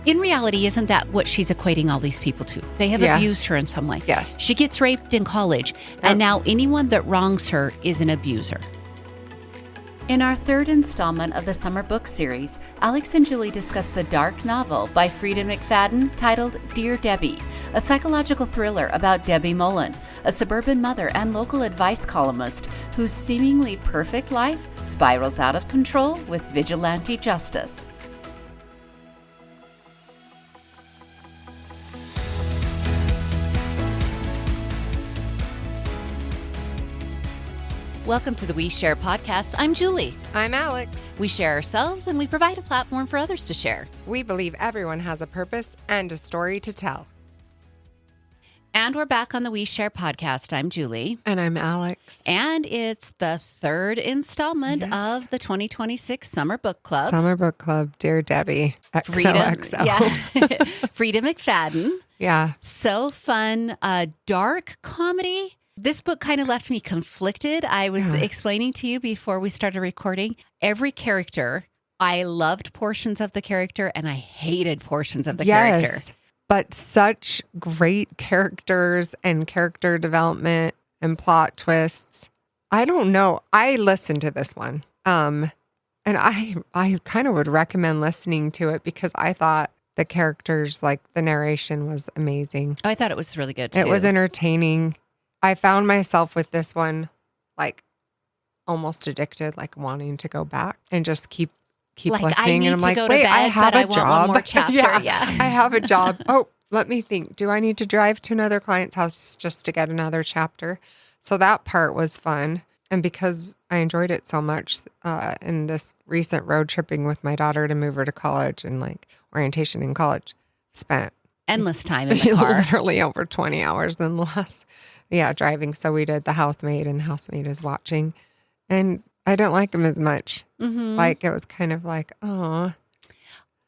In reality, isn't that what she's equating all these people to? They have abused her in some way. Yes. She gets raped in college, and now anyone that wrongs her is an abuser. In our third installment of the summer book series, Alex and Julie discuss the dark novel by Frieda McFadden titled Dear Debbie, a psychological thriller about Debbie Mullins, a suburban mother and local advice columnist whose seemingly perfect life spirals out of control with vigilante justice. Welcome to the We Share podcast. I'm Julie. I'm Alex. We share ourselves and we provide a platform for others to share. We believe everyone has a purpose and a story to tell. And we're back on the We Share podcast. I'm Julie. And I'm Alex. And it's the third installment of the 2026 Summer Book Club. Summer Book Club, Dear Debbie. XOXO. Yeah. Frieda McFadden. Yeah. So fun. Dark comedy. This book kind of left me conflicted. I was explaining to you before we started recording. Every character, I loved portions of the character and I hated portions of the character. But such great characters and character development and plot twists. I don't know. I listened to this one. And I kind of would recommend listening to it because I thought the characters, like the narration was amazing. Oh, I thought it was really good too. It was entertaining. I found myself with this one, like almost addicted, like wanting to go back and just keep like, listening. And I'm like, wait, I have a job. Want one more chapter. yeah, I have a job. Oh, let me think. Do I need to drive to another client's house just to get another chapter? So that part was fun. And because I enjoyed it so much in this recent road tripping with my daughter to move her to college and like orientation in college, spent endless time in the car. Literally over 20 hours and less. Yeah, driving. So we did The Housemaid, and The Housemaid is watching. And I don't like him as much. Mm-hmm. Like, it was kind of like, oh.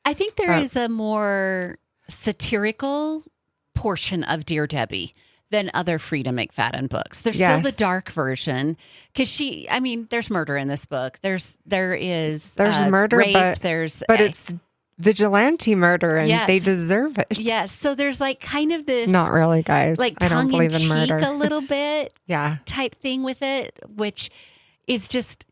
I think there is a more satirical portion of Dear Debbie than other Frieda McFadden books. There's still the dark version. Because there's murder in this book. There's murder, rape, but it's vigilante murder and they deserve it. Yes. So there's like kind of this. Not really, guys. Like I don't believe in murder. a little bit. Yeah. Type thing with it, which is just,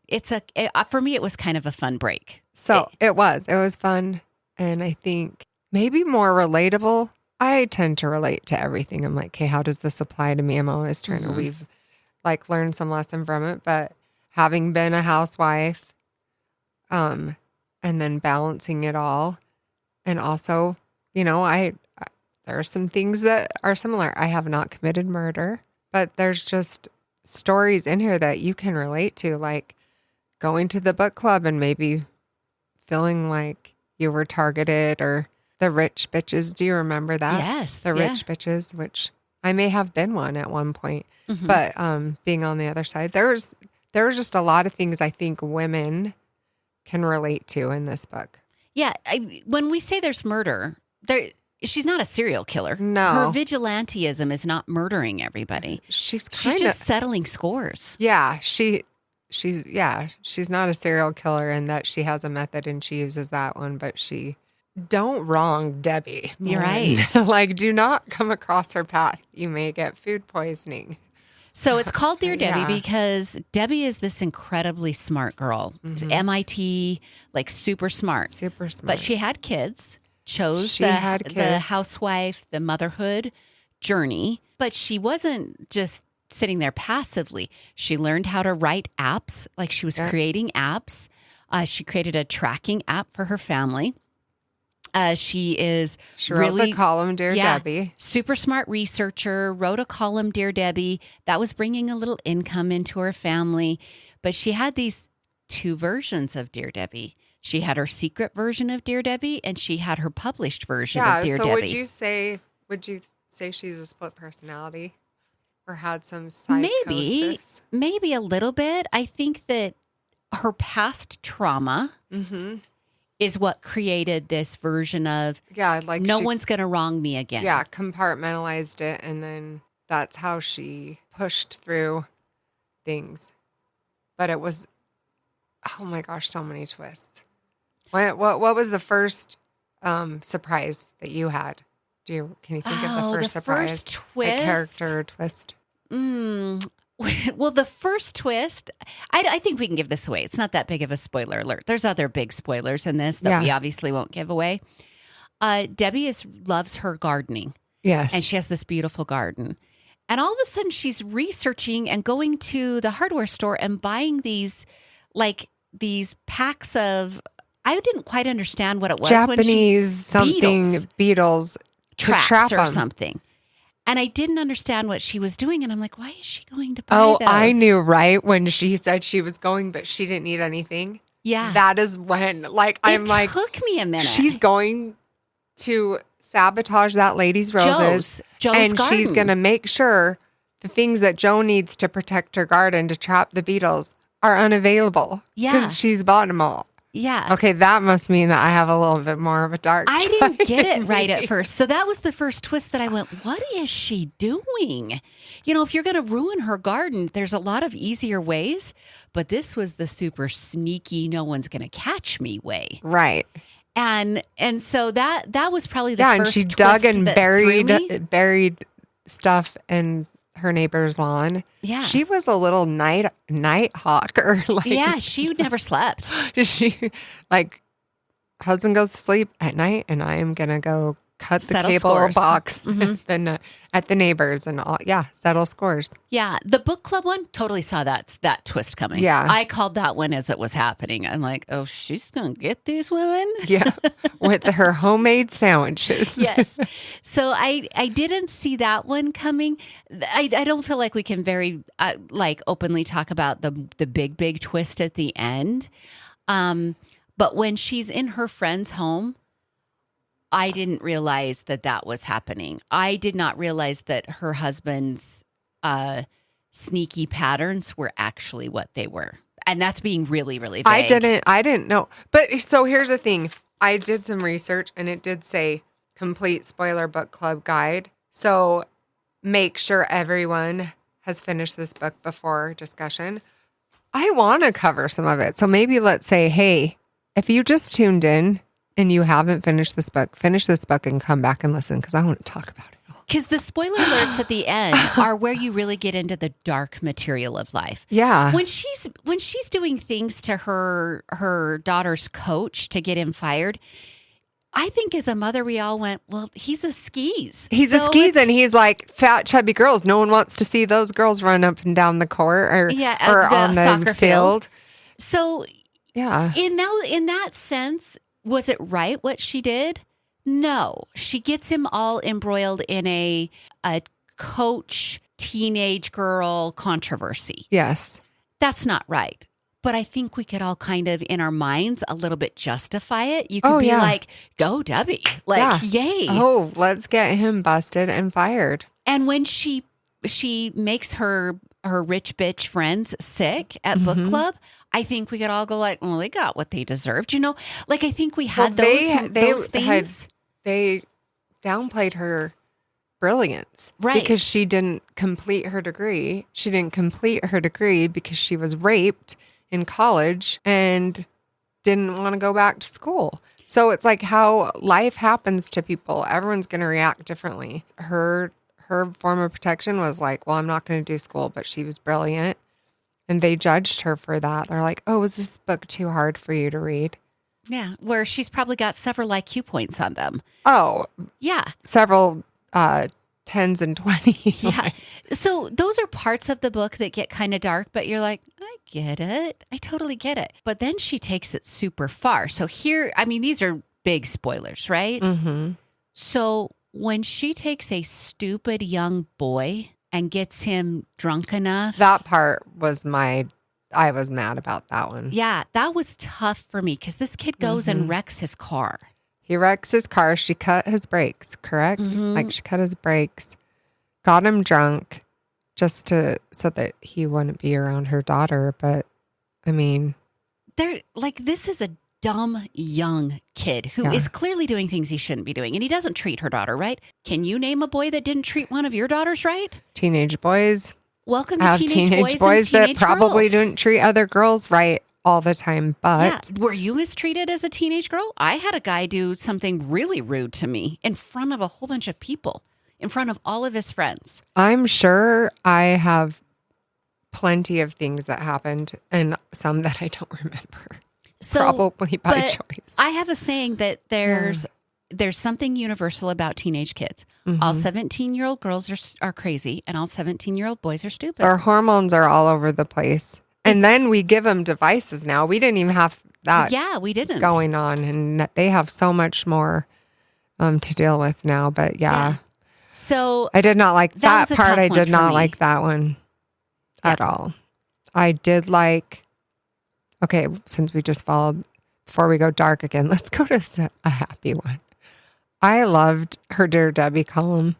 for me, it was kind of a fun break. So it was fun. And I think maybe more relatable. I tend to relate to everything. I'm like, okay, how does this apply to me? I'm always trying to learn some lesson from it. But having been a housewife, and then balancing it all. And also, there are some things that are similar. I have not committed murder, but there's just stories in here that you can relate to, like going to the book club and maybe feeling like you were targeted, or the rich bitches. Do you remember that? Yes. The rich bitches, which I may have been one at one point, but being on the other side, there was just a lot of things I think women can relate to in this book. Yeah. When we say there's murder, she's not a serial killer. No. Her vigilanteism is not murdering everybody. She's just settling scores. Yeah. She's not a serial killer in that she has a method and she uses that one, but don't wrong Debbie. You're right. Like, do not come across her path. You may get food poisoning. So it's called Dear Debbie because Debbie is this incredibly smart girl. MIT, like super smart. Super smart. But she had kids, chose the housewife, the motherhood journey. But she wasn't just sitting there passively. She learned how to write apps, like she was creating apps. She created a tracking app for her family. She wrote the column, Dear Debbie. Super smart researcher, wrote a column, Dear Debbie. That was bringing a little income into her family. But she had these two versions of Dear Debbie. She had her secret version of Dear Debbie, and she had her published version of Dear Debbie. Would you say she's a split personality or had some psychosis? Maybe a little bit. I think that her past trauma is what created this version of, no one's going to wrong me again. Yeah, compartmentalized it, and then that's how she pushed through things. But it was, oh my gosh, so many twists. What was the first surprise that you had? Can you think of the first the surprise? first twist? Like character twist? Well, the first twist, I think we can give this away. It's not that big of a spoiler alert. There's other big spoilers in this that we obviously won't give away. Debbie loves her gardening. Yes. And she has this beautiful garden. And all of a sudden she's researching and going to the hardware store and buying these packs of, I didn't quite understand what it was. Japanese beetles traps or something. And I didn't understand what she was doing. And I'm like, why is she going to buy those? I knew right when she said she was going, but she didn't need anything. Yeah. That is when, it took me a minute. She's going to sabotage that lady's roses. Joe's garden. She's going to make sure the things that Joe needs to protect her garden to trap the beetles are unavailable. Yeah. Because she's bought them all. Yeah. Okay, that must mean that I have a little bit more of a dark side. I didn't get it right at first. So that was the first twist that I went, what is she doing? If you're going to ruin her garden, there's a lot of easier ways. But this was the super sneaky, no one's going to catch me way. Right. And so that was probably the first and she twist dug and that buried stuff in her neighbor's lawn. Yeah. She was a little night hawker. Yeah, she never slept. She husband goes to sleep at night and I am going to go cut Settle the cable scores. box and at the neighbors and all. Yeah, settle scores. Yeah, the book club one, totally saw that twist coming. Yeah. I called that one as it was happening. I'm like, oh, she's going to get these women? Yeah, with her homemade sandwiches. Yes. So I didn't see that one coming. I don't feel like we can very openly talk about the big twist at the end. But when she's in her friend's home, I didn't realize that was happening. I did not realize that her husband's sneaky patterns were actually what they were. And that's being really, really vague. I didn't know. But so here's the thing. I did some research and it did say complete spoiler book club guide. So make sure everyone has finished this book before discussion. I want to cover some of it. So maybe let's say, hey, if you just tuned in and you haven't finished this book, finish this book and come back and listen because I want to talk about it. Because the spoiler alerts at the end are where you really get into the dark material of life. Yeah. When she's doing things to her daughter's coach to get him fired, I think as a mother we all went, well, he's a skis. He's a skis and he's like fat, chubby girls. No one wants to see those girls run up and down the court or on the soccer field. So yeah. In that sense, was it right what she did? No. She gets him all embroiled in a coach teenage girl controversy. Yes. That's not right. But I think we could all kind of, in our minds, a little bit justify it. You could be like, go Debbie. Yay. Oh, let's get him busted and fired. And when she makes her rich bitch friends sick at book club, I think we could all go like, well, they got what they deserved. I think we had those things. They downplayed her brilliance. Right. Because she didn't complete her degree. She didn't complete her degree because she was raped in college and didn't want to go back to school. So it's like how life happens to people. Everyone's going to react differently. Her form of protection was like, well, I'm not going to do school, but she was brilliant. And they judged her for that. They're like, oh, was this book too hard for you to read? Yeah, where she's probably got several IQ points on them. Oh. Yeah. Several 10s and 20s. Yeah. So those are parts of the book that get kind of dark, but you're like, I get it. I totally get it. But then she takes it super far. So here, these are big spoilers, right? Mm-hmm. So when she takes a stupid young boy and gets him drunk enough. That part was I was mad about that one. Yeah, that was tough for me because this kid goes and wrecks his car. He wrecks his car. She cut his brakes, correct? Mm-hmm. She cut his brakes, got him drunk so that he wouldn't be around her daughter. But this is a dumb young kid who is clearly doing things he shouldn't be doing. And he doesn't treat her daughter right. Can you name a boy that didn't treat one of your daughters right? Teenage boys. Welcome to teenage boys that and teenage probably girls. didn't treat other girls right all the time, but were you mistreated as a teenage girl? I had a guy do something really rude to me in front of a whole bunch of people, in front of all of his friends. I'm sure I have plenty of things that happened and some that I don't remember. So, probably by choice. I have a saying that there's something universal about teenage kids. Mm-hmm. All 17-year-old girls are crazy, and all 17-year-old boys are stupid. Our hormones are all over the place. And then we give them devices now. We didn't even have that we didn't. going on. And they have so much more to deal with now. But So I did not like that part. I did not me. like that one at all. I did like, okay, since we just followed, before we go dark again, let's go to a happy one. I loved her Dear Debbie column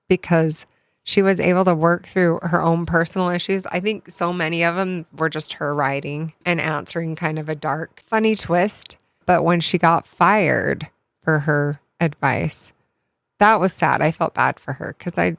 because she was able to work through her own personal issues. I think so many of them were just her writing and answering kind of a dark, funny twist. But when she got fired for her advice, that was sad. I felt bad for her because I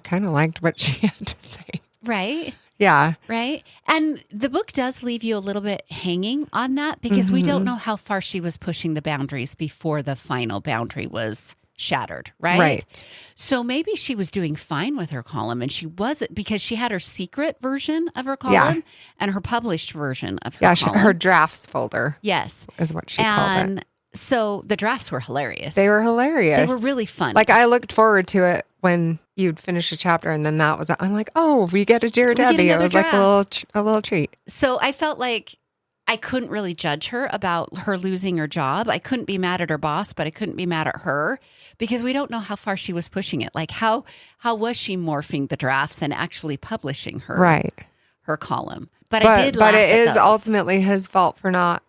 kind of liked what she had to say. Right? Yeah. Right? And the book does leave you a little bit hanging on that because we don't know how far she was pushing the boundaries before the final boundary was shattered, right? Right. So maybe she was doing fine with her column and she wasn't, because she had her secret version of her column and her published version of her column. Her drafts folder. Yes. Is what she called it. So the drafts were hilarious. They were hilarious. They were really fun. Like I looked forward to it when you'd finish a chapter and then that was, I'm like, oh, we get a Dear Debbie. It was draft. like a little treat. So I felt like I couldn't really judge her about her losing her job. I couldn't be mad at her boss, but I couldn't be mad at her because we don't know how far she was pushing it. Like how was she morphing the drafts and actually publishing her column? But I did laugh But it at is those. ultimately his fault for not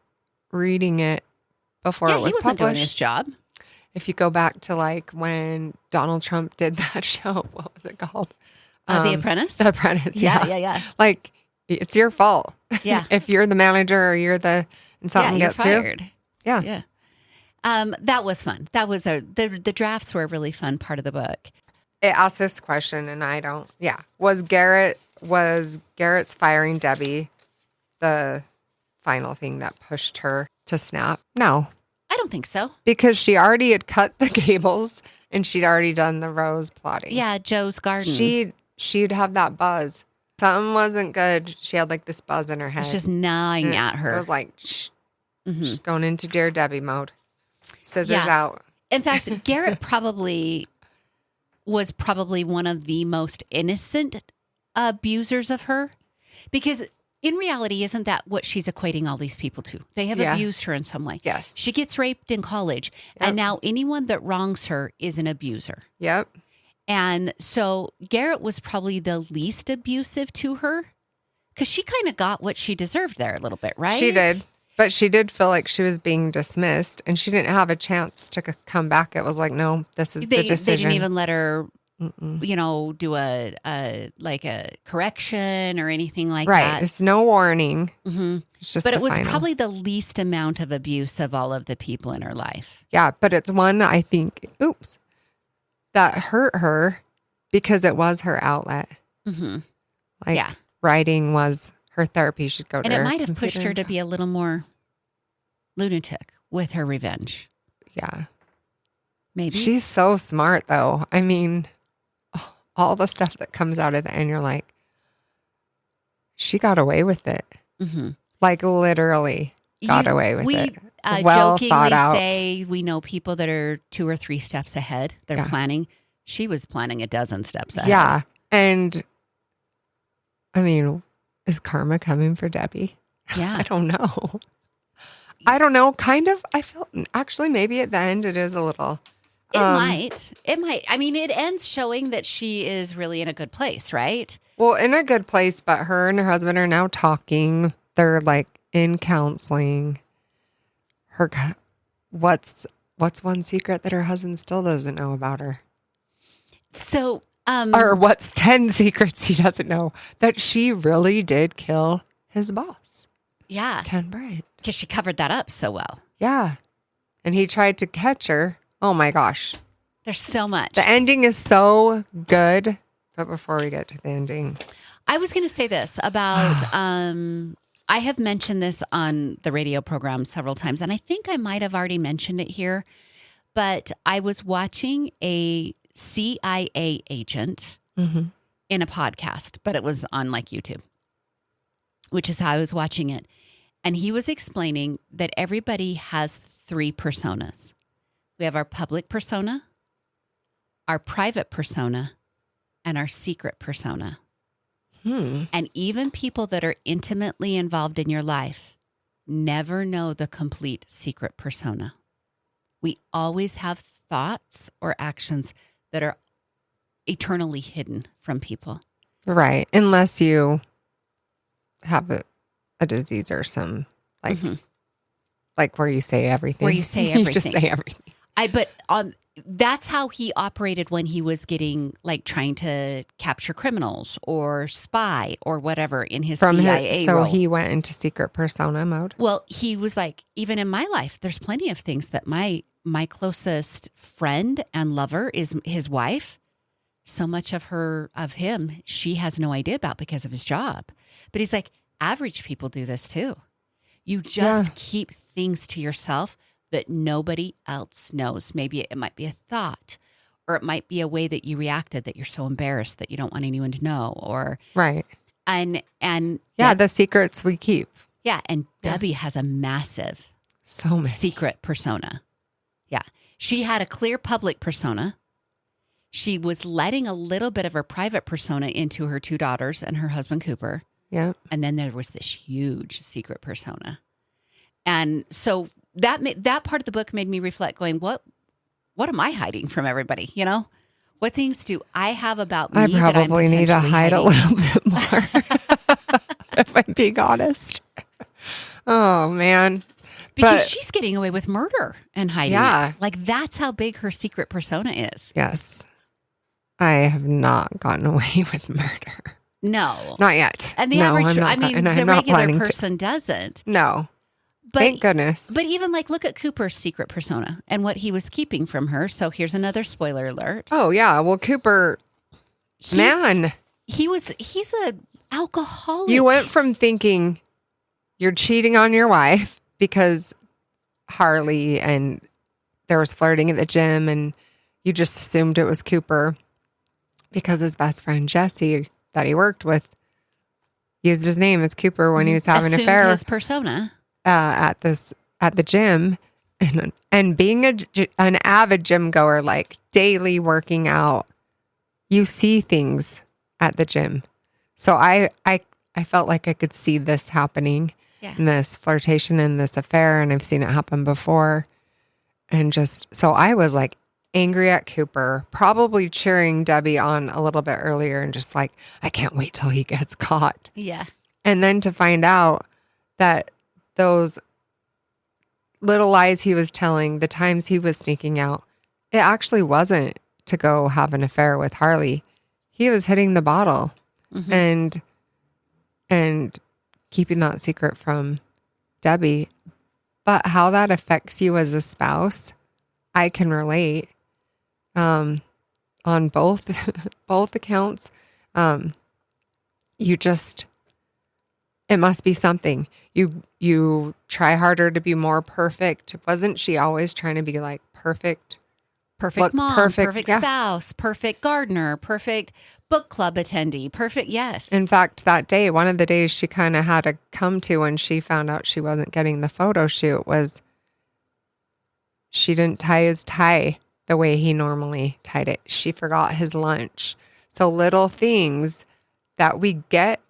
reading it before it was he wasn't published. doing his job. If you go back to like when Donald Trump did that show, what was it called? The Apprentice? The Apprentice, Yeah. Like, it's your fault. Yeah. If you're the manager or and something you're gets fired. through. Yeah. Yeah. That was fun. That was the drafts were a really fun part of the book. It asked this question and I don't, Was Garrett's firing Debbie the final thing that pushed her to snap? No. I don't think so. Because she already had cut the cables and she'd already done the rose plotting. Yeah, Joe's garden. She'd have that buzz. Something wasn't good. She had like this buzz in her head. It's just gnawing at her. It was like, she's going into Dear Debbie mode. Scissors out. In fact, Garrett was probably one of the most innocent abusers of her. Because in reality, isn't that what she's equating all these people to? They have abused her in some way. Yes. She gets raped in college. Yep. And now anyone that wrongs her is an abuser. Yep. And so Garrett was probably the least abusive to her because she kind of got what she deserved there a little bit, right? She did. But she did feel like she was being dismissed and she didn't have a chance to come back. It was like, no, this is the decision. They didn't even let her, do a correction or anything like that. Right. It's no warning. Mm-hmm. It's just but it was final. probably the least amount of abuse of all of the people in her life. Yeah, but it's one I think, that hurt her because it was her outlet. Mm-hmm. Like writing was her therapy. She'd go to and her it might have computer pushed her to be a little more lunatic with her revenge. Yeah. Maybe. She's so smart though. I mean, all the stuff that comes out of the end, you're like, she got away with it. Mm-hmm. Like literally got away with it. Well jokingly thought out. say we know people that are 2 or 3 steps ahead. They're planning. She was planning a dozen steps ahead. Yeah. And I mean, is karma coming for Debbie? Yeah. I don't know. I don't know. Kind of. I felt actually maybe at the end it is a little. It might. I mean, it ends showing that she is really in a good place, right? Well, in a good place, but her and her husband are now talking. They're like in counseling. What's one secret that her husband still doesn't know about her? So, or what's 10 secrets he doesn't know that she really did kill his boss? Yeah. Ken Bryant. Because she covered that up so well. Yeah. And he tried to catch her. Oh my gosh. There's so much. The ending is so good. But before we get to the ending, I was going to say this about, I have mentioned this on the radio program several times, and I think I might have already mentioned it here, but I was watching a CIA agent in a podcast, but it was on like YouTube, which is how I was watching it. And he was explaining that everybody has 3 personas. We have our public persona, our private persona, and our secret persona. And even people that are intimately involved in your life never know the complete secret persona. We always have thoughts or actions that are eternally hidden from people. Right. Unless you have a disease or some like where you say everything. Where you say everything. You just say everything. But that's how he operated when he was getting like trying to capture criminals or spy or whatever in his CIA so role. he went into secret persona mode. Well, he was like, even in my life, there's plenty of things that my closest friend and lover is his wife. So much of him, she has no idea about because of his job. But he's like, average people do this too. You just keep things to yourself that nobody else knows. Maybe it might be a thought, or it might be a way that you reacted that you're so embarrassed that you don't want anyone to know, or right. And the secrets we keep. Yeah, and Debbie has a massive secret persona. Yeah, she had a clear public persona. She was letting a little bit of her private persona into her 2 daughters and her husband Cooper. Yeah, and then there was this huge secret persona, and so. That part of the book made me reflect, going, what am I hiding from everybody? You know, what things do I have about me? I probably need to hide a little bit more, if I'm being honest. Oh man, because she's getting away with murder and hiding. Yeah, like that's how big her secret persona is. Yes, I have not gotten away with murder. No, not yet. And the average, the regular person doesn't. No. Thank goodness. But even like, look at Cooper's secret persona and what he was keeping from her. So here's another spoiler alert. Oh yeah. Well, Cooper, he's a alcoholic. You went from thinking you're cheating on your wife because Harley and there was flirting at the gym and you just assumed it was Cooper because his best friend Jesse that he worked with used his name as Cooper when he was having an affair. His persona. At the gym and being an avid gym goer, like daily working out, you see things at the gym. So I felt like I could see this happening, and this flirtation and this affair, and I've seen it happen before. And so I was like angry at Cooper, probably cheering Debbie on a little bit earlier and just like, I can't wait till he gets caught. Yeah. And then to find out that those little lies he was telling, the times he was sneaking out, it actually wasn't to go have an affair with Harley. He was hitting the bottle and keeping that secret from Debbie. But how that affects you as a spouse, I can relate on both accounts. It must be something. You try harder to be more perfect. Wasn't she always trying to be like perfect? Perfect mom, perfect spouse, perfect gardener, perfect book club attendee, perfect, yes. In fact, that day, one of the days she kind of had to come to when she found out she wasn't getting the photo shoot was she didn't tie his tie the way he normally tied it. She forgot his lunch. So little things that we get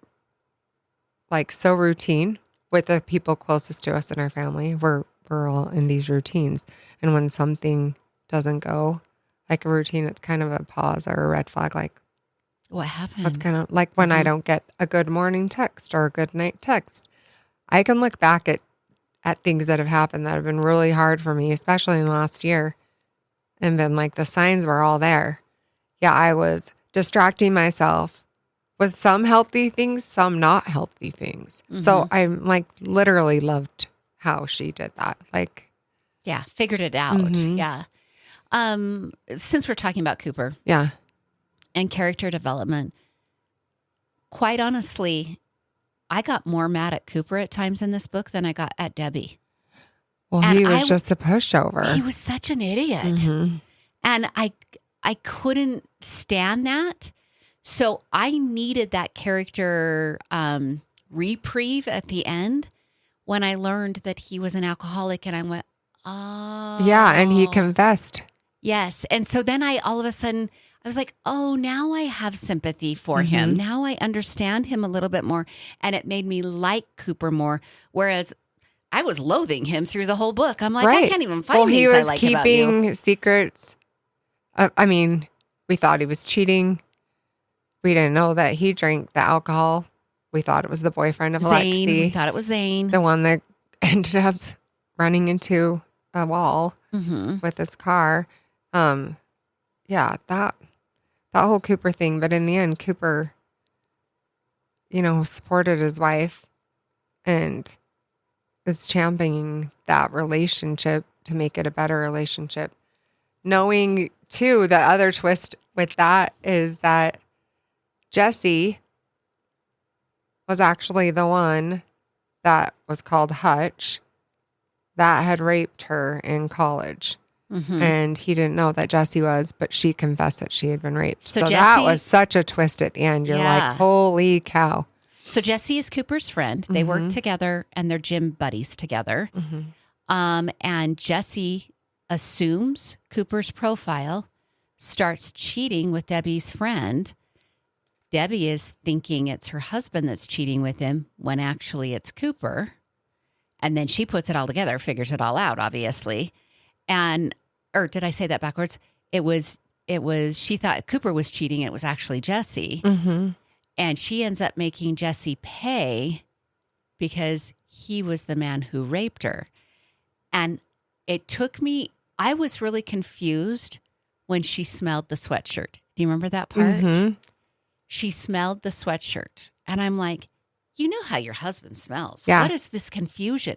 like so routine with the people closest to us in our family. We're all in these routines. And when something doesn't go like a routine, it's kind of a pause or a red flag. Like, what happened? It's kind of like when I don't get a good morning text or a good night text. I can look back at things that have happened that have been really hard for me, especially in the last year, and been like the signs were all there. Yeah, I was distracting myself with some healthy things, some not healthy things. So I'm like literally loved how she did that. Like, yeah, figured it out. Yeah. Since we're talking about Cooper. Yeah. And character development, quite honestly, I got more mad at Cooper at times in this book than I got at Debbie. Well, And he was just a pushover. He was such an idiot. Mm-hmm. And I couldn't stand that. So I needed that character reprieve at the end when I learned that he was an alcoholic, and I went, oh. Yeah, and he confessed. Yes. And so then all of a sudden, I was like, oh, now I have sympathy for him. Now I understand him a little bit more. And it made me like Cooper more. Whereas I was loathing him through the whole book. I'm like, I can't even find things I like about you. He was keeping secrets. I mean, we thought he was cheating. We didn't know that he drank the alcohol. We thought it was the boyfriend of Zane. Lexi. We thought it was Zane. The one that ended up running into a wall with his car. Yeah, that whole Cooper thing. But in the end, Cooper, supported his wife and is championing that relationship to make it a better relationship. Knowing, too, the other twist with that is that Jesse was actually the one that was called Hutch that had raped her in college. And he didn't know that Jesse was, but she confessed that she had been raped. So that was such a twist at the end. You're like, holy cow. So Jesse is Cooper's friend. They work together and they're gym buddies together. And Jesse assumes Cooper's profile, starts cheating with Debbie's friend. Debbie is thinking it's her husband that's cheating with him when actually it's Cooper. And then she puts it all together, figures it all out, obviously. Or did I say that backwards? It was, she thought Cooper was cheating. It was actually Jesse. And she ends up making Jesse pay because he was the man who raped her. And it took me, I was really confused when she smelled the sweatshirt. Do you remember that part? She smelled the sweatshirt. And I'm like, you know how your husband smells. Yeah. What is this confusion?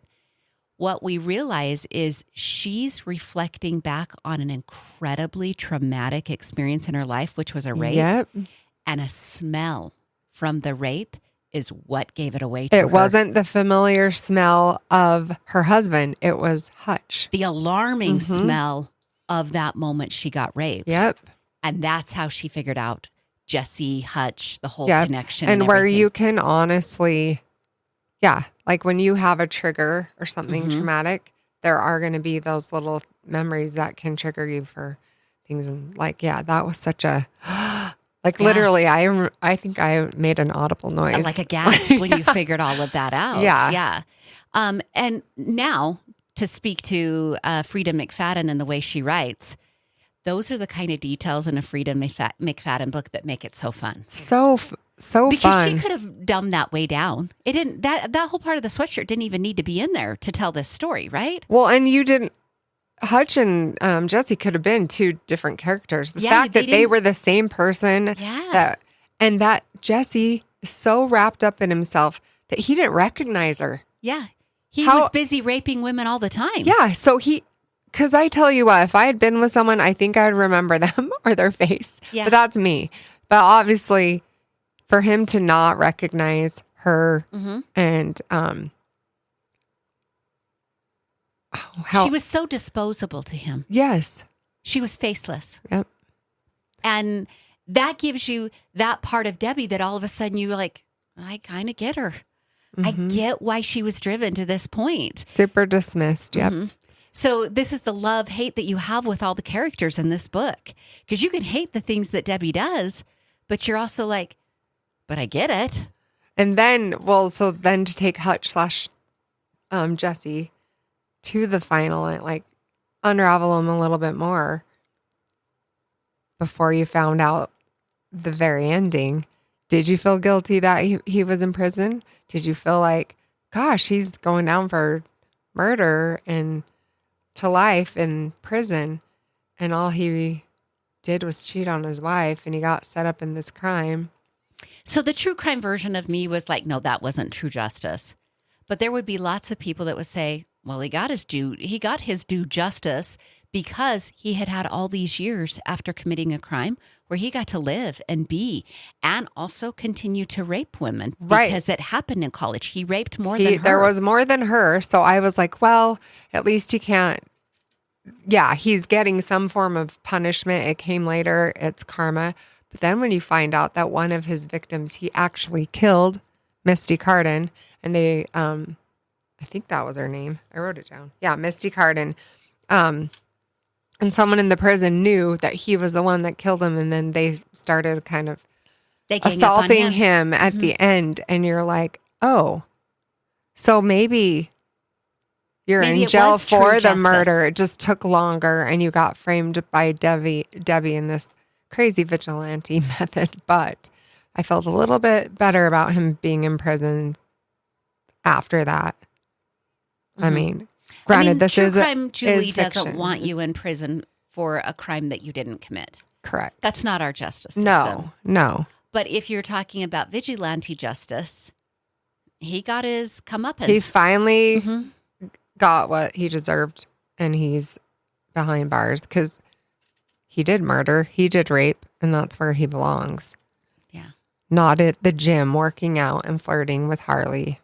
What we realize is she's reflecting back on an incredibly traumatic experience in her life, which was a rape. Yep. And a smell from the rape is what gave it away to her. It wasn't the familiar smell of her husband. It was Hutch. The alarming smell of that moment she got raped. Yep. And that's how she figured out Jesse, Hutch, the whole connection. And where you can honestly, like when you have a trigger or something traumatic, there are going to be those little memories that can trigger you for things. And like, that was such a, literally, I think I made an audible noise. Like a gasp when you figured all of that out. Yeah. And now to speak to Frieda McFadden and the way she writes, those are the kind of details in a Frieda McFadden book that make it so fun. So because fun. She could have dumbed that way down. It didn't. That whole part of the sweatshirt didn't even need to be in there to tell this story, right? Well, and you didn't. Hutch and Jesse could have been two different characters. The fact that they were the same person. That Jesse is so wrapped up in himself that he didn't recognize her. Yeah, he was busy raping women all the time. Yeah, so because I tell you what, if I had been with someone, I think I'd remember them or their face. Yeah. But that's me. But obviously, for him to not recognize her and how she was so disposable to him. Yes. She was faceless. Yep. And that gives you that part of Debbie that all of a sudden you like, I kind of get her. I get why she was driven to this point. Super dismissed. Yep. So this is the love-hate that you have with all the characters in this book. Because you can hate the things that Debbie does, but you're also like, but I get it. And then, to take Hutch / Jesse to the final and like unravel them a little bit more before you found out the very ending. Did you feel guilty that he was in prison? Did you feel like, gosh, he's going down for murder and to life in prison, and all he did was cheat on his wife and he got set up in this crime? So the true crime version of me was like, no, that wasn't true justice. But there would be lots of people that would say, Well, he got his due justice because he had all these years after committing a crime where he got to live and be and also continue to rape women because it happened in college. He raped more than her. There was more than her. So I was like, well, at least he can't. Yeah, he's getting some form of punishment. It came later. It's karma. But then when you find out that one of his victims, he actually killed Misty Carden, and they, I think that was her name. I wrote it down. Yeah, Misty Carden. And someone in the prison knew that he was the one that killed him, and then they started kind of assaulting him at the end. And you're like, oh, so maybe you're in jail for the murder. It just took longer, and you got framed by Debbie in this crazy vigilante method. But I felt a little bit better about him being in prison after that. I mean, granted, this is crime. Julie doesn't want you in prison for a crime that you didn't commit. Correct. That's not our justice system. No. But if you're talking about vigilante justice, he got his comeuppance. He's finally got what he deserved, and he's behind bars because he did murder, he did rape, and that's where he belongs. Yeah. Not at the gym working out and flirting with Harley.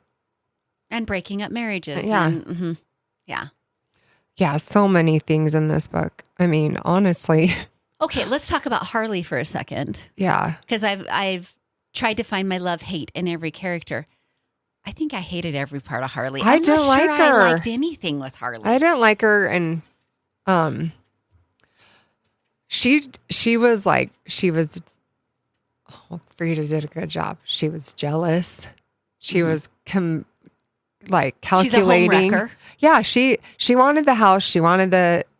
And breaking up marriages. Yeah. And, Yeah, so many things in this book. I mean, honestly. Okay, let's talk about Harley for a second. Yeah. Because I've tried to find my love-hate in every character. I think I hated every part of Harley. I didn't like her. I liked anything with Harley. I didn't like her, and she was Frieda did a good job. She was jealous. She was calculating. She's a home wrecker. Yeah, she wanted the house. She wanted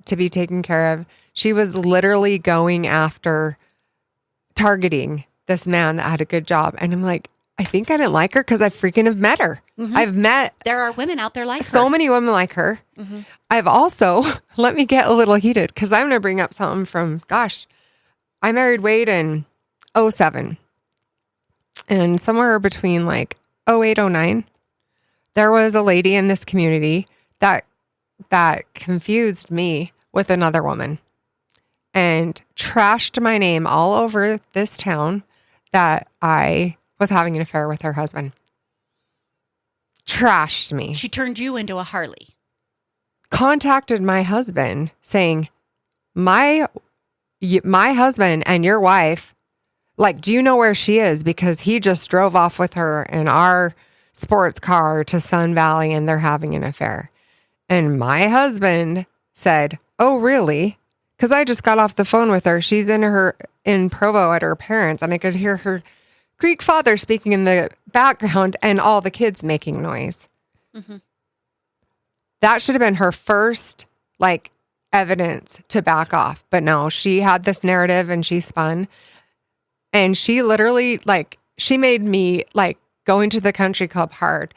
to be taken care of. She was literally going after targeting this man that had a good job. And I'm like, I think I didn't like her because I freaking have met her. There are women out there like her. So many women like her. I've also, let me get a little heated because I'm going to bring up something from, I married Wade in 2007. And somewhere between 2008, 2009, there was a lady in this community that confused me with another woman and trashed my name all over this town that I was having an affair with her husband. Trashed me. She turned you into a Harley. Contacted my husband saying, my husband and your wife, do you know where she is? Because he just drove off with her in our sports car to Sun Valley and they're having an affair. And my husband said, oh, really? Because I just got off the phone with her. She's in Provo at her parents, and I could hear her Greek father speaking in the background and all the kids making noise. That should have been her first evidence to back off. But no, she had this narrative and she spun. And she literally she made me going to the country club hard.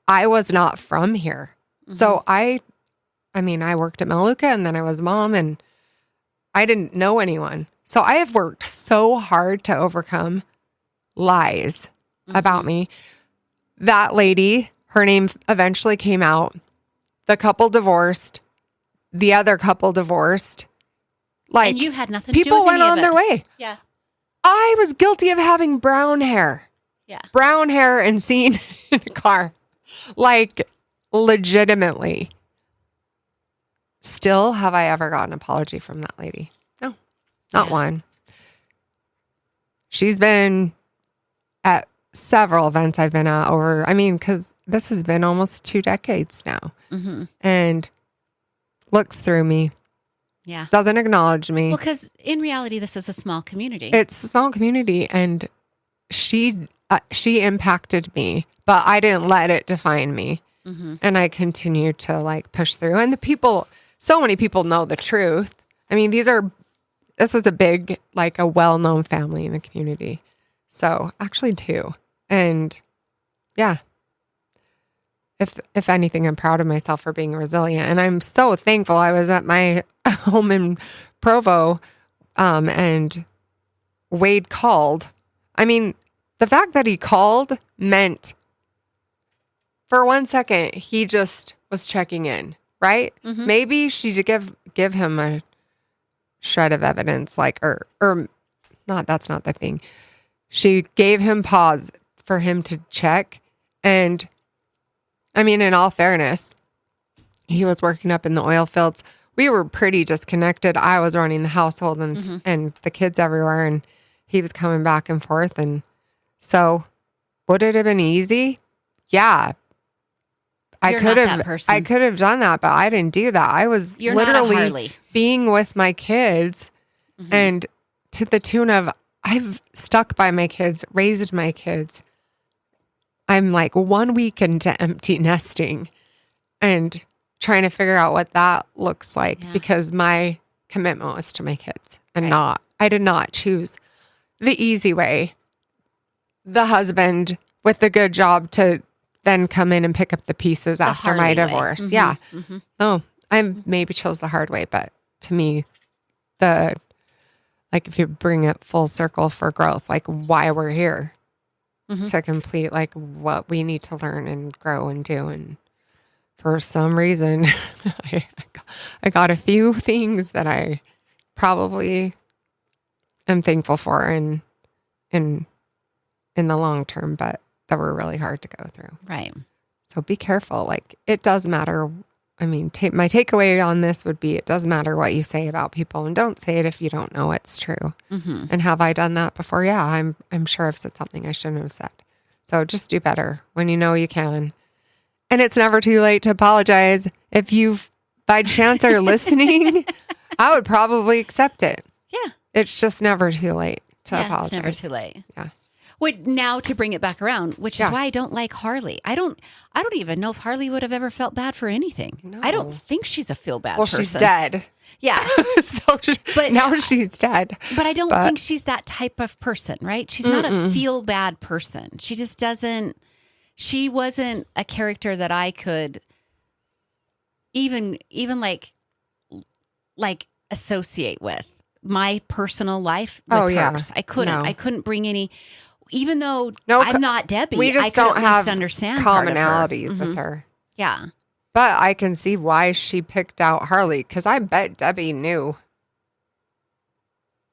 I was not from here. So I worked at Meluka and then I was mom and I didn't know anyone. So I have worked so hard to overcome lies about me. That lady, her name eventually came out. The couple divorced. The other couple divorced. And you had nothing to do with people went on their way. Yeah. I was guilty of having brown hair. Yeah. Brown hair and seen in a car. Legitimately. Still, have I ever got an apology from that lady? No. Not one. She's been at several events I've been at because this has been almost 2 decades now. And looks through me. Yeah. Doesn't acknowledge me. Well, because in reality, this is a small community. It's a small community, and she impacted me, but I didn't let it define me. And I continued to push through. And so many people know the truth. I mean, this was a big, a well-known family in the community. So actually 2. And yeah, if anything, I'm proud of myself for being resilient. And I'm so thankful. I was at my home in Provo, and Wade called. I mean, the fact that he called meant for 1 second, he just was checking in, right? Mm-hmm. Maybe she did give him a shred of evidence, like, or not, that's not the thing. She gave him pause for him to check. And I mean, in all fairness, he was working up in the oil fields. We were pretty disconnected. I was running the household and the kids everywhere, and he was coming back and forth. And so would it have been easy? Yeah. I could have done that, but I didn't do that. I was literally being with my kids and to the tune of, I've stuck by my kids, raised my kids. I'm like 1 week into empty nesting and trying to figure out what that looks like because my commitment was to my kids and I did not choose the easy way. The husband with the good job to then come in and pick up the pieces after my divorce. Mm-hmm. Yeah. Mm-hmm. Oh, I maybe chose the hard way, but to me, if you bring it full circle for growth, like why we're here to complete like what we need to learn and grow and do. And for some reason, I got a few things that I probably am thankful for in the long term, but that were really hard to go through. Right. So be careful. Like it does matter. I mean, my takeaway on this would be, it does matter what you say about people, and don't say it if you don't know it's true. Mm-hmm. And have I done that before? Yeah, I'm sure I've said something I shouldn't have said. So just do better when you know you can. And it's never too late to apologize. If you by chance are listening, I would probably accept it. Yeah. It's just never too late to apologize. It's never too late. Yeah. Now to bring it back around, which is why I don't like Harley. I don't even know if Harley would have ever felt bad for anything. No. I don't think she's a feel bad person. Well, she's dead. Yeah. But now she's dead. But I don't think she's that type of person, right? She's not a feel bad person. She just doesn't. She wasn't a character that I could even like associate with my personal life with hers. I couldn't. No. I couldn't bring any. Even though I'm not Debbie, we just I don't could have understand commonalities with her. Yeah. But I can see why she picked out Harley, because I bet Debbie knew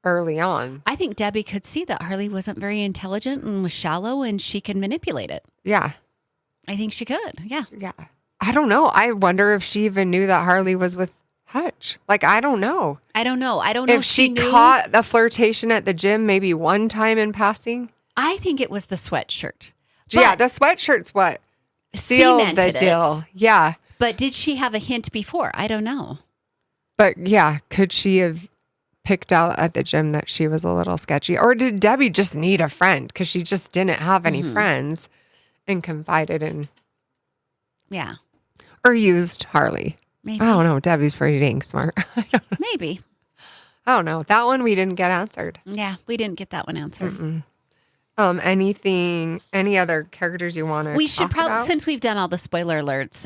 early on. I think Debbie could see that Harley wasn't very intelligent and was shallow, and she could manipulate it. Yeah. I think she could. Yeah. Yeah. I don't know. I wonder if she even knew that Harley was with Hutch. Like, I don't know. I don't know if she caught the flirtation at the gym maybe one time in passing. I think it was the sweatshirt. Yeah, the sweatshirt's what sealed the deal. Yeah. But did she have a hint before? I don't know. But yeah, could she have picked out at the gym that she was a little sketchy? Or did Debbie just need a friend because she just didn't have any friends and confided in? Yeah. Or used Harley. Maybe. I don't know. Debbie's pretty dang smart. I don't know. Maybe. I don't know. That one we didn't get answered. Yeah, we didn't get that one answered. Any other characters you want to We should probably, since we've done all the spoiler alerts,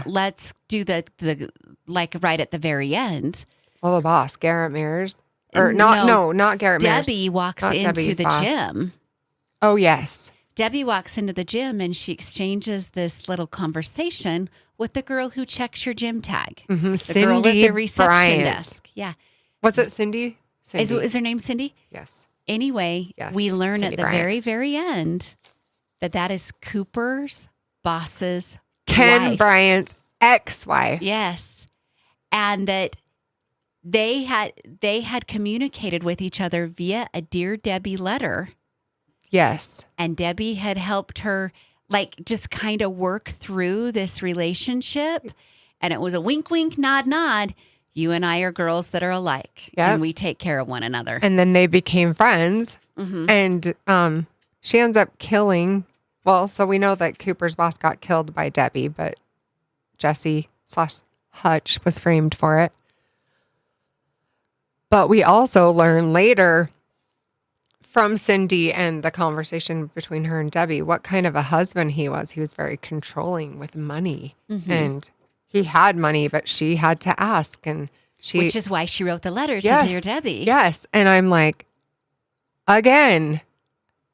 let's do the like right at the very end. Well, the boss, Garrett Mears. Or not Garrett Mears. Debbie walks into the gym. Oh, yes. Debbie walks into the gym and she exchanges this little conversation with the girl who checks your gym tag. Mm-hmm. The girl at the reception desk. Yeah. Was it Cindy? Is her name Cindy? Yes. Anyway, we learn Cindy at the Bryant. very, very end that is Cooper's boss's Ken wife. Bryant's ex-wife. Yes. And that they had communicated with each other via a Dear Debbie letter. Yes. And Debbie had helped her just kind of work through this relationship. And it was a wink, wink, nod, nod. You and I are girls that are alike. Yep. And we take care of one another. And then they became friends. Mm-hmm. And she ends up killing. Well, so we know that Cooper's boss got killed by Debbie, but Jesse/Hutch was framed for it. But we also learn later from Cindy and the conversation between her and Debbie what kind of a husband he was. He was very controlling with money. Mm-hmm. And he had money, but she had to ask. Which is why she wrote the letter to Dear Debbie. Yes. And I'm like, again,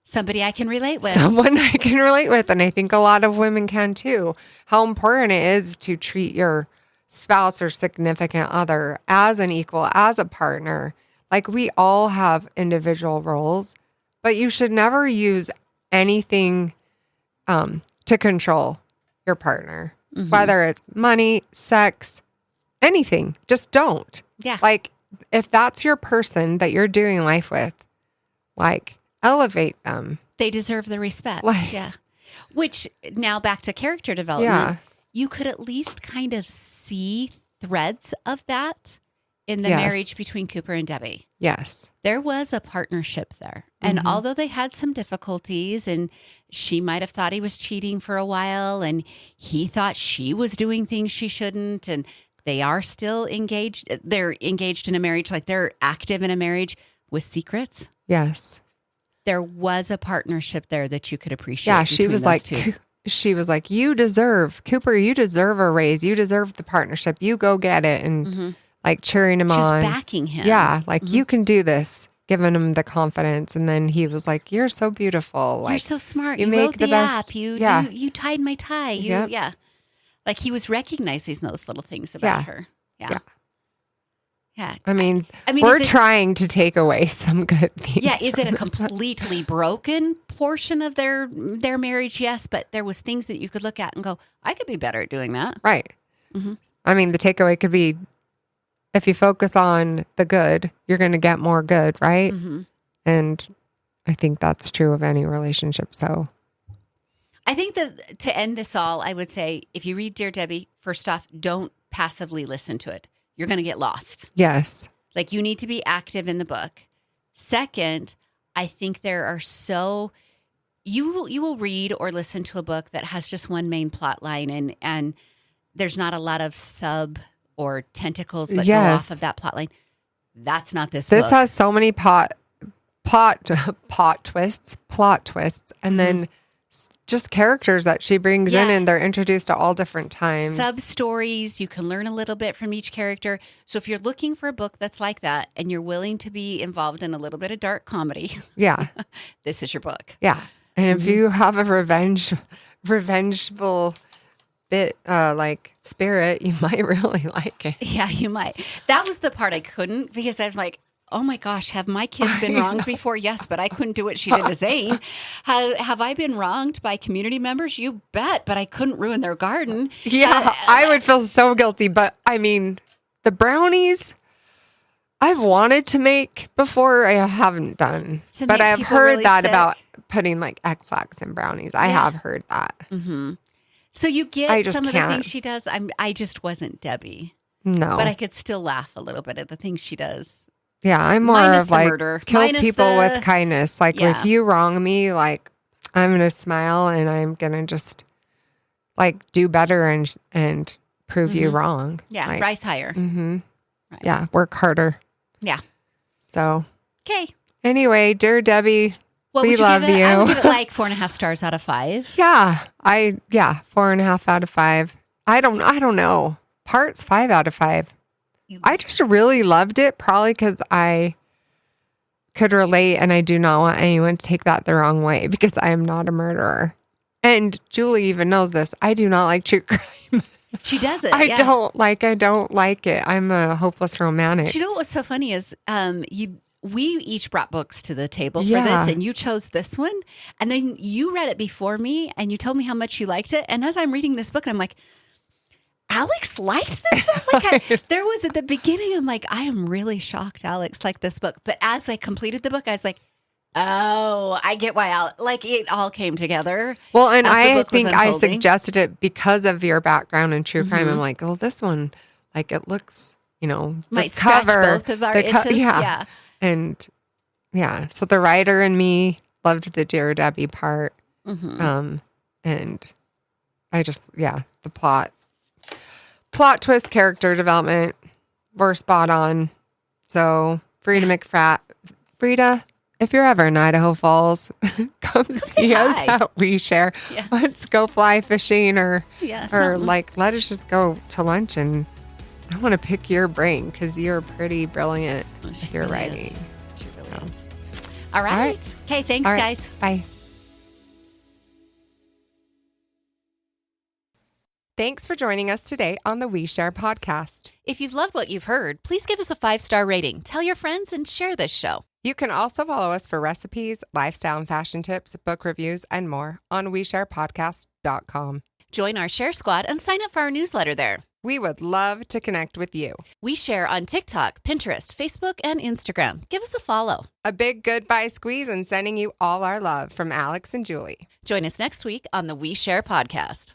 Somebody I can relate with. Someone I can relate with. And I think a lot of women can too. How important it is to treat your spouse or significant other as an equal, as a partner. Like, we all have individual roles, but you should never use anything to control your partner, whether it's money, sex, anything. Just don't. Yeah. Like, if that's your person that you're doing life with, like, elevate them. They deserve the respect. Yeah. Which, now back to character development, you could at least kind of see threads of that in the marriage between Cooper and Debbie. Yes. There was a partnership there. And although they had some difficulties, and she might have thought he was cheating for a while, and he thought she was doing things she shouldn't, and they are still engaged. They're engaged in a marriage, like they're active in a marriage with secrets. Yes. There was a partnership there that you could appreciate. Yeah, she was like, two. She was like, you deserve, Cooper, you deserve a raise. You deserve the partnership. You go get it. And like cheering him on. She's backing him. Yeah, like you can do this, giving him the confidence. And then he was like, you're so beautiful. Like, you're so smart. You make wrote the the best app. You tied my tie. Yeah. Like, he was recognizing those little things about her. Yeah. I mean, we're trying to take away some good things. Yeah. Is it a completely broken portion of their marriage? Yes. But there was things that you could look at and go, I could be better at doing that. Right. I mean, the takeaway could be, if you focus on the good, you're going to get more good. Right. And I think that's true of any relationship. So I think that to end this all, I would say, if you read Dear Debbie, first off, don't passively listen to it. You're going to get lost. Yes. Like, you need to be active in the book. Second, I think there are you will read or listen to a book that has just one main plot line, and there's not a lot of sub or tentacles that go off of that plot line. That's not this book. This has so many plot twists, and then just characters that she brings in, and they're introduced at all different times. Sub-stories. You can learn a little bit from each character. So if you're looking for a book that's like that, and you're willing to be involved in a little bit of dark comedy, this is your book. Yeah. And if you have a revengeful bit, like spirit, you might really like it. Yeah, you might. That was the part I couldn't, because I was like, oh my gosh, have my kids been wronged before? Yes, but I couldn't do what she did to Zane. Have I been wronged by community members? You bet, but I couldn't ruin their garden. Yeah, I would feel so guilty. But I mean, the brownies I've wanted to make before, I haven't done. But I've heard really that about putting like X-Lax in brownies. I have heard that. So you get some of the things she does. I just wasn't Debbie. No. But I could still laugh a little bit at the things she does. Yeah, I'm more of like, kill people with kindness. Like, if you wrong me, like, I'm going to smile and I'm going to just like do better and prove you wrong. Yeah, like, rise higher. Right. Yeah, work harder. Yeah. So. Okay. Anyway, dear Debbie, we love you. I would give it like 4.5 stars out of 5. Yeah, 4.5 out of 5. I don't know. Parts 5 out of 5. I just really loved it, probably because I could relate, and I do not want anyone to take that the wrong way, because I am not a murderer. And Julie even knows this. I do not like true crime. She does it. I don't like it. I'm a hopeless romantic. Do you know what's so funny is we each brought books to the table for this, and you chose this one, and then you read it before me, and you told me how much you liked it. And as I'm reading this book, I'm like, Alex liked this book? Like, there was at the beginning, I'm like, I am really shocked Alex liked this book. But as I completed the book, I was like, oh, I get why Alex, like, it all came together. Well, and I think I suggested it because of your background in true crime. I'm like, oh, this one, like, it looks, might the cover, both of our itches. Yeah. And so the writer and me loved the Dear Debbie part. And I just, the plot twist, character development, we're spot on. So Frieda McFadden, if you're ever in Idaho Falls, come see us at We Share. Yeah. Let's go fly fishing or like, let us just go to lunch, and I want to pick your brain because you're pretty brilliant with your writing. She really is. All right. right. Okay, thanks, All right. guys. Bye. Thanks for joining us today on the We Share podcast. If you've loved what you've heard, please give us a 5-star rating, tell your friends, and share this show. You can also follow us for recipes, lifestyle and fashion tips, book reviews, and more on WeSharePodcast.com. Join our Share Squad and sign up for our newsletter there. We would love to connect with you. We share on TikTok, Pinterest, Facebook, and Instagram. Give us a follow. A big goodbye squeeze and sending you all our love from Alex and Julie. Join us next week on the We Share podcast.